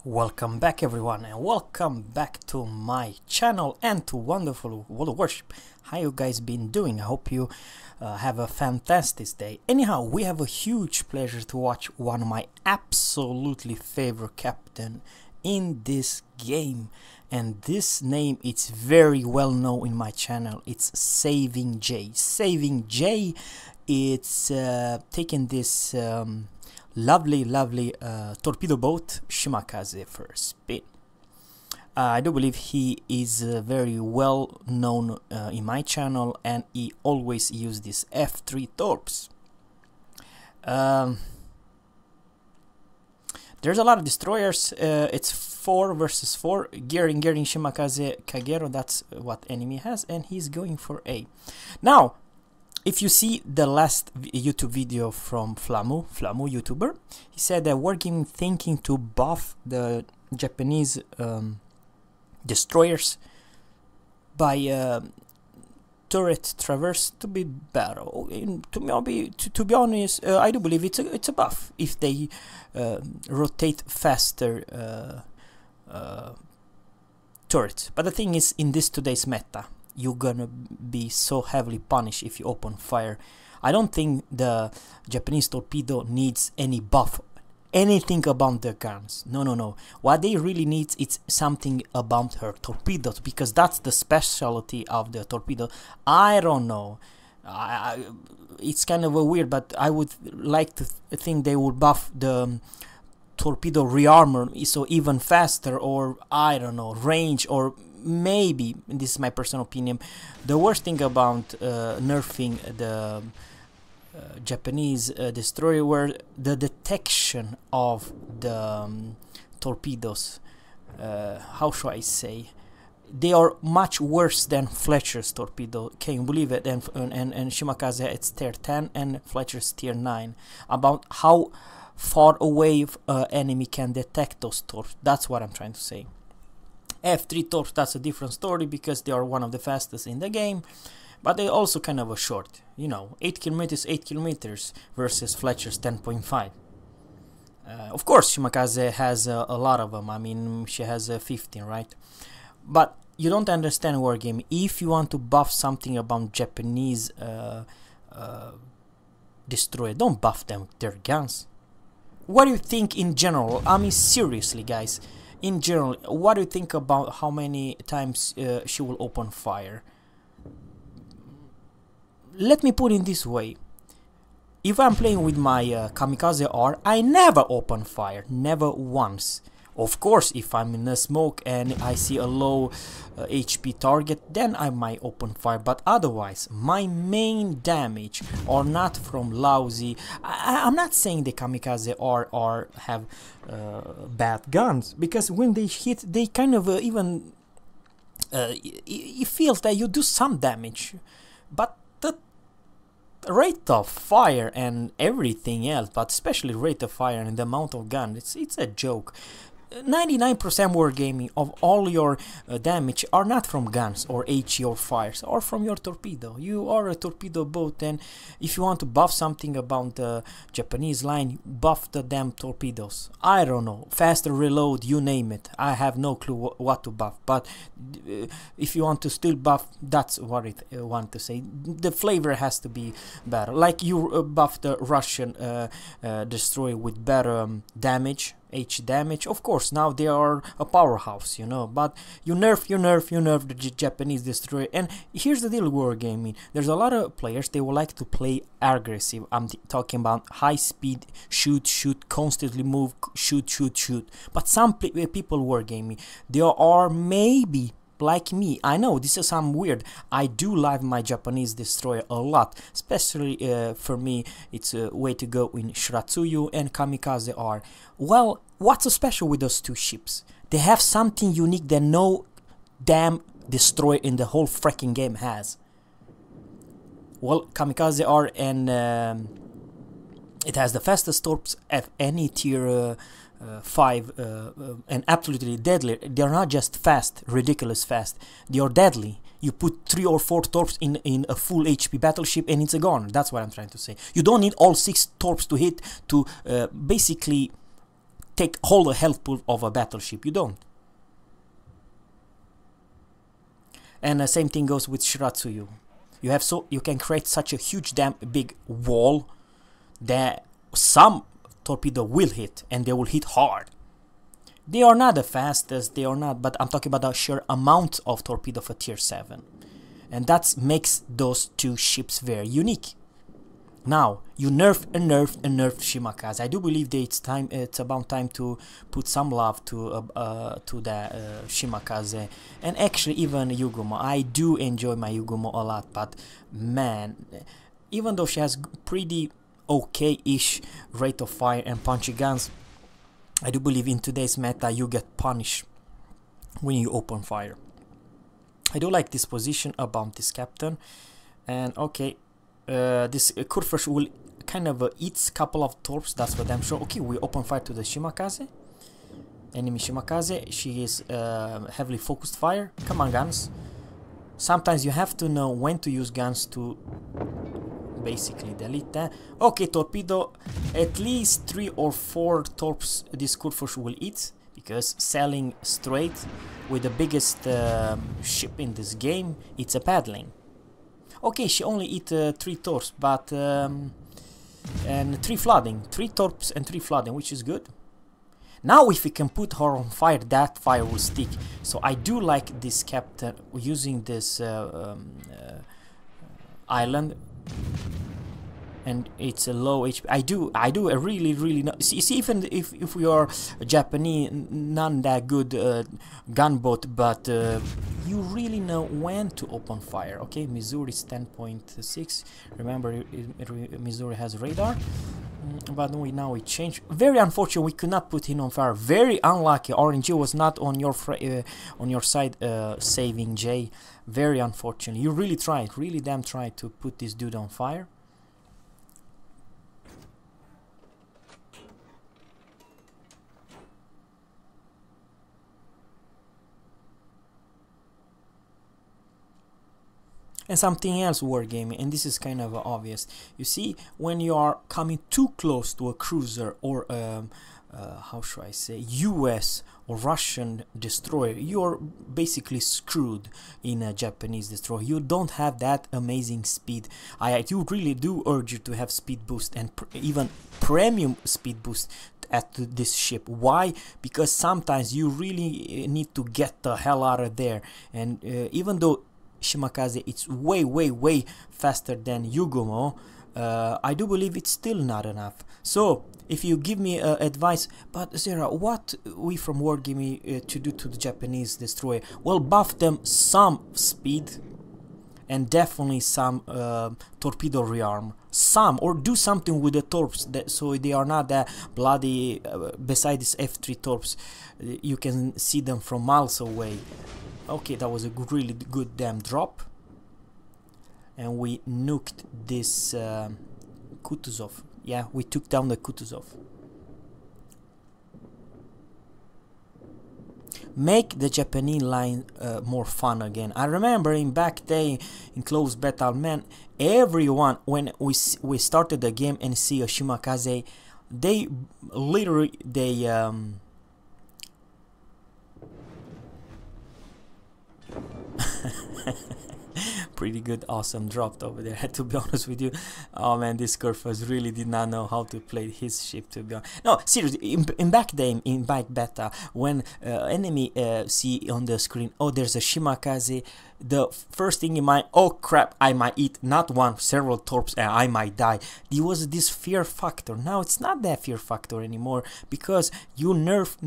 Welcome back everyone, and welcome back to my channel and to wonderful World of Warship. How you guys been doing? I hope you have a fantastic day. Anyhow, we have a huge pleasure to watch one of my absolutely favorite captain in this game, and this name it's very well known in my channel. It's SavingJ. SavingJ, it's taken this lovely torpedo boat Shimakaze for a spin. I do believe he is very well known in my channel, and he always uses this F3 Torps. There's a lot of destroyers. It's 4 versus 4. Gearing Shimakaze Kagero, that's what enemy has, and he's going for A. Now, if you see the last YouTube video from Flamu YouTuber, he said that we're thinking to buff the Japanese destroyers by turret traverse to be better. To be honest, I do believe it's a buff if they rotate faster turrets. But the thing is, in this today's meta, you're gonna be so heavily punished if you open fire. I don't think the Japanese torpedo needs any buff, anything about their guns. No. What they really need is something about her torpedoes, because that's the specialty of the torpedo. I don't know. It's kind of a weird, but I would like to think they would buff the torpedo rearmor, so even faster, or I don't know, range, or maybe, this is my personal opinion, the worst thing about nerfing the Japanese destroyer were the detection of the torpedoes. How should I say? They are much worse than Fletcher's torpedo. Can you believe it? And Shimakaze, it's tier 10 and Fletcher's tier 9. About how far away enemy can detect those torps. That's what I'm trying to say. F3 Torps, that's a different story, because they are one of the fastest in the game, but they're also kind of a short, you know, 8 kilometers versus Fletcher's 10.5. Of course, Shimakaze has a lot of them. I mean, she has 15, right? But you don't understand wargame. If you want to buff something about Japanese destroyer, don't buff them, their guns. What do you think in general? I mean, seriously, guys. In general, what do you think about how many times she will open fire? Let me put it this way. If I'm playing with my Kamikaze R, I never open fire. Never once. Of course, if I'm in a smoke and I see a low HP target, then I might open fire. But otherwise, my main damage are not from lousy. I'm not saying the Kamikaze R have bad guns, because when they hit, they kind of even it feels that you do some damage, but the rate of fire and everything else, but especially rate of fire and the amount of gun, it's a joke. 99% wargaming of all your damage are not from guns or HE or fires, or from your torpedo. You are a torpedo boat, and if you want to buff something about the Japanese line, buff the damn torpedoes. I don't know, faster reload, you name it. I have no clue what to buff, but if you want to still buff, that's what I want to say. The flavor has to be better. Like you buff the Russian destroyer with better damage, H damage. Of course, now they are a powerhouse, you know, but you nerf the Japanese destroyer. And here's the deal, wargaming. There's a lot of players, they would like to play aggressive. I'm talking about high speed, shoot, constantly move, shoot. But some people wargaming, they are maybe like me. I know this is some weird. I do love my Japanese destroyer a lot, especially for me it's a way to go in Shiratsuyu and Kamikaze R. Well, what's so special with those two ships? They have something unique that no damn destroyer in the whole freaking game has. Well, Kamikaze R, and it has the fastest torps at any tier 5 and absolutely deadly. They are not just fast, ridiculous fast, they are deadly. You put 3 or 4 torps in a full HP battleship and it's a gun. That's what I'm trying to say. You don't need all 6 torps to hit to basically take all the health pool of a battleship. You don't. And the same thing goes with Shiratsuyu. You can create such a huge damn big wall that some torpedo will hit, and they will hit hard. They are not the fastest, they are not, but I'm talking about the sheer amount of torpedo for tier 7. And that makes those two ships very unique. Now, you nerf and nerf Shimakaze. I do believe that it's about time to put some love to the Shimakaze, and actually even Yugumo. I do enjoy my Yugumo a lot, but man, even though she has pretty okay-ish rate of fire and punchy guns, I do believe in today's meta you get punished when you open fire. I do like this position about this captain, and okay. This Kurfish will kind of eats couple of torps, that's for damn sure. Okay, we open fire to the Shimakaze. Enemy Shimakaze, she is heavily focused fire. Come on, guns. Sometimes you have to know when to use guns to basically delete that. Okay, torpedo, at least 3 or 4 torps this Kurfish will eat, because sailing straight with the biggest ship in this game, it's a paddling. Okay, she only eat 3 torps, but and 3 flooding, 3 torps and 3 flooding, which is good. Now if we can put her on fire, that fire will stick. So I do like this captain using this island, and it's a low HP. I do a really know. See, even if we are Japanese, not that good gunboat, but you really know when to open fire. Okay, Missouri's 10.6. Remember, Missouri has radar, but now we change. Very unfortunate, we could not put him on fire. Very unlucky. RNG was not on your side, SavingJ. Very unfortunate. You really tried, really damn tried to put this dude on fire. And something else wargaming, and this is kind of obvious. You see, when you are coming too close to a cruiser or how should I say, US or Russian destroyer, you're basically screwed in a Japanese destroyer. You don't have that amazing speed. I do really do urge you to have speed boost, and even premium speed boost at this ship. Why? Because sometimes you really need to get the hell out of there, and even though Shimakaze it's way faster than Yugumo, I do believe it's still not enough. So if you give me advice, but Zerra, what we from Wargaming to do to the Japanese destroyer? Well, buff them some speed and definitely some torpedo rearm, some, or do something with the torps that, so they are not that bloody. Beside this F3 torps, you can see them from miles away. Okay, that was a really good damn drop, and we nuked this Kutuzov. Yeah, we took down the Kutuzov. Make the Japanese line more fun again. I remember in back day in close battle, man, everyone, when we started the game and see a Shimakaze, they literally pretty good, awesome dropped over there. To be honest with you, oh man, this Kurfus really did not know how to play his ship, to be honest. No, seriously, in back day, in back beta, when enemy see on the screen, oh, there's a Shimakaze, the first thing in mind, oh crap, I might eat not one, several torps and I might die. There was this fear factor. Now it's not that fear factor anymore, because you nerf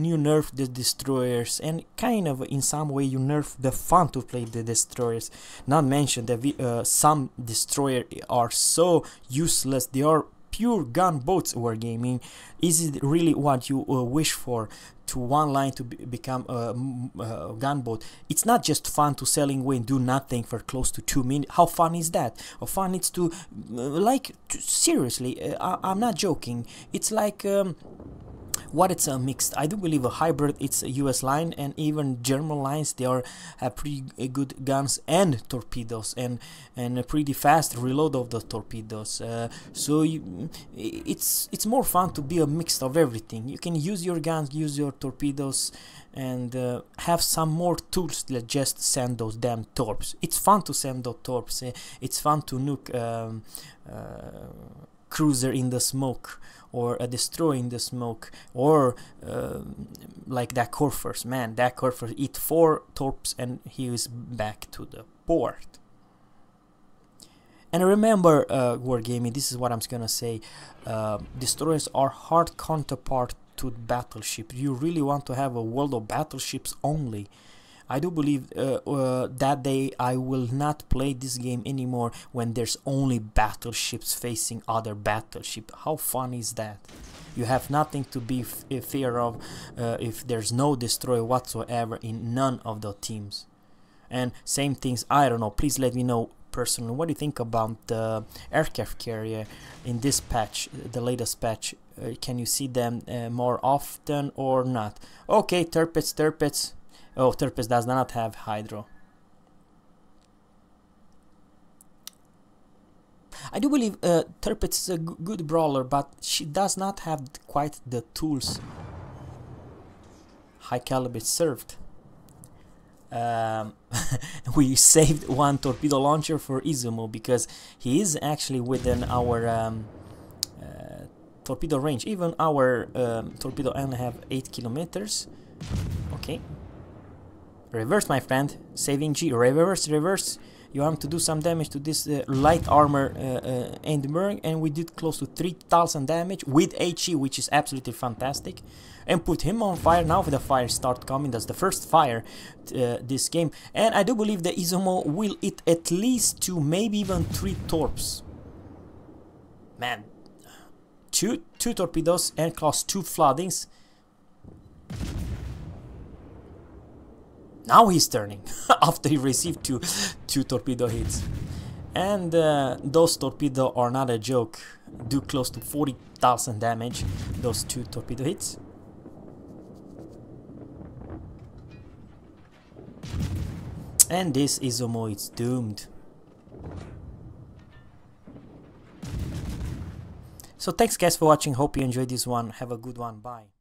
the destroyers, and kind of in some way you nerf the fun to play the destroyers. Not mention that some destroyers are so useless, they are pure gunboats. Wargaming, is it really what you wish for, to one line to become a gunboat? It's not just fun to sailing away and do nothing for close to 2 minutes. How fun is that? How fun it's to seriously, I'm not joking, it's like What it's a mixed. I do believe a hybrid. It's a US line, and even German lines. They have pretty good guns and torpedoes, and a pretty fast reload of the torpedoes. So it's more fun to be a mix of everything. You can use your guns, use your torpedoes, and have some more tools that just send those damn torps. It's fun to send those torps. It's fun to nuke cruiser in the smoke, or a destroyer in the smoke, or like that Corfers. Man, that Corfers eat 4 torps and he is back to the port. And remember, Wargaming, this is what I'm gonna say, destroyers are hard counterpart to battleship. You really want to have a world of battleships only. I do believe that day I will not play this game anymore when there's only battleships facing other battleships. How fun is that? You have nothing to be fear of if there's no destroyer whatsoever in none of the teams. And same things, I don't know, please let me know personally what do you think about the aircraft carrier in this patch, the latest patch. Can you see them more often or not? Okay, Torps. Oh, Torps does not have hydro. I do believe Torps is a good brawler, but she does not have quite the tools high caliber served. We saved one torpedo launcher for Izumo because he is actually within our torpedo range. Even our torpedo only have 8 kilometers. Okay. Reverse, my friend. SavingJ. Reverse. You want to do some damage to this light armor Enderberg, and we did close to 3000 damage with HE, which is absolutely fantastic. And put him on fire. Now the fire start coming. That's the first fire this game. And I do believe the Izumo will eat at least 2, maybe even 3 torps. Man, two torpedoes and cause 2 floodings. Now he's turning after he received two torpedo hits. And those torpedoes are not a joke. Do close to 40,000 damage, those 2 torpedo hits. And this Izumo is doomed. So thanks guys for watching. Hope you enjoyed this one. Have a good one. Bye.